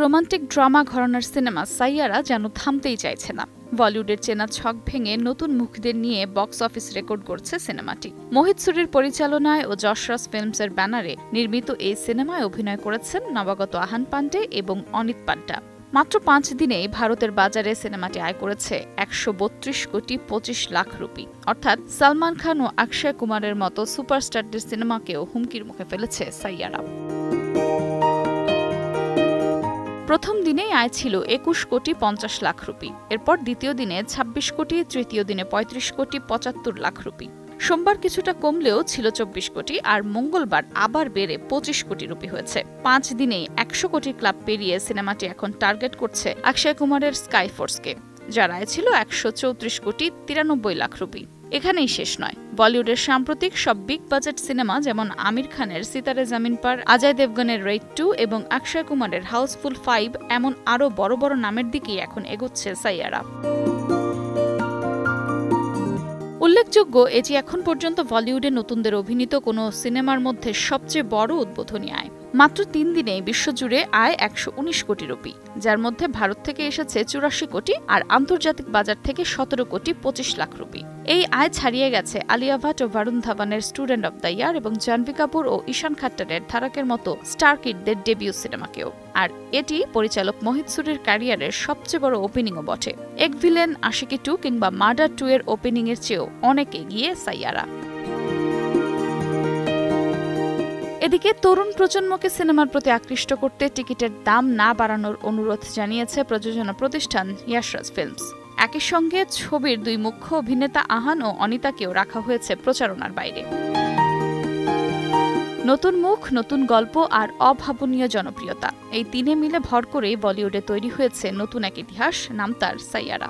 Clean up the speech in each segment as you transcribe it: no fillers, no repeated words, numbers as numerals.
Romantic drama ঘরানার cinema Saiyaara যেন থামতেই চাইছে না। বলিউডের চেনা ছক ভেঙে নতুন মুখদের নিয়ে বক্স অফিস রেকর্ড করছে সিনেমাটি। মোহিত সুরির পরিচালনায় ও যশরাজ ফিল্মসের ব্যানারে নির্মিত এই সিনেমায় অভিনয় করেছেন নবাগত আহান পান্ডে এবং অনিত পাড্ডা। মাত্র 5 দিনেই ভারতের বাজারে সিনেমাটি আয় করেছে 132 কোটি 25 লাখ রুপি, অর্থাৎ সালমান খান ও অক্ষয় কুমারের মতো সুপারস্টারদের সিনেমাকেও হুমকির মুখে ফেলেছে সাইয়ারা। প্রথম দিনেই আয় ছিল 21 কোটি 50 লাখ রুপি, এরপর দ্বিতীয় দিনে 26 কোটি, তৃতীয় দিনে 35 কোটি 75 লাখ রুপি। সোমবার কিছুটা কমলেও ছিল 24 কোটি, আর মঙ্গলবার আবার বেড়ে 25 কোটি রুপি হয়েছে। 5 দিনেই 100 কোটি ক্লাব পেরিয়ে সিনেমাটি এখন টার্গেট করছে অক্ষয় কুমারের স্কাইফোর্সকে, যার আয় ছিল 134 কোটি 93 লাখ রুপি। এখানেই শেষ নয়, বলিউডের সাম্প্রতিক সব বিগ বাজেট সিনেমা যেমন আমির খানের সিতারে জামিন পার, অজয় দেবগনের রেড 2 এবং অক্ষয় কুমারের হাউসফুল 5 এমন আরও বড় বড় নামের দিকেই এখন এগোচ্ছে সাইয়ারা। উল্লেখযোগ্য, এটি এখন পর্যন্ত বলিউডে নতুনদের অভিনীত কোনো সিনেমার মধ্যে সবচেয়ে বড় উদ্বোধনী আয়। মাত্র 3 দিনে বিশ্বজুড়ে আয় 119 কোটি রুপি, যার মধ্যে ভারত থেকে এসেছে 84 কোটি আর আন্তর্জাতিক বাজার থেকে 17 কোটি 25 লাখ রুপি। এই আয় ছাড়িয়ে গেছে আলিয়া ভাট ও বরুণ ধাওয়ানের স্টুডেন্ট অব দ্য ইয়ার এবং জাহ্নবী কাপুর ও ঈশান খাট্টারের ধারাকের মতো স্টার কিডদের ডেবিউ সিনেমাকেও। আর এটি পরিচালক মোহিত সুরির ক্যারিয়ারের সবচেয়ে বড় ওপেনিংও বটে। এক ভিলেন, আশিকি 2 কিংবা মার্ডার 2 এর ওপেনিং এর চেয়েও অনেক এগিয়ে সাইয়ারা। এদিকে তরুণ প্রজন্মকে সিনেমার প্রতি আকৃষ্ট করতে টিকিটের দাম না বাড়ানোর অনুরোধ জানিয়েছে প্রযোজনা প্রতিষ্ঠান যশরাজ ফিল্মস। একই সঙ্গে ছবির 2 মুখ্য অভিনেতা আহান ও অনিতাকেও রাখা হয়েছে প্রচারণার বাইরে। নতুন মুখ, নতুন গল্প আর অভাবনীয় জনপ্রিয়তা, এই 3 মিলে ভর করেই বলিউডে তৈরি হয়েছে নতুন এক ইতিহাস, নাম তার সাইয়ারা।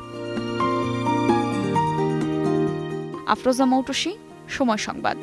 আফরোজা মৌটুসী, সময় সংবাদ।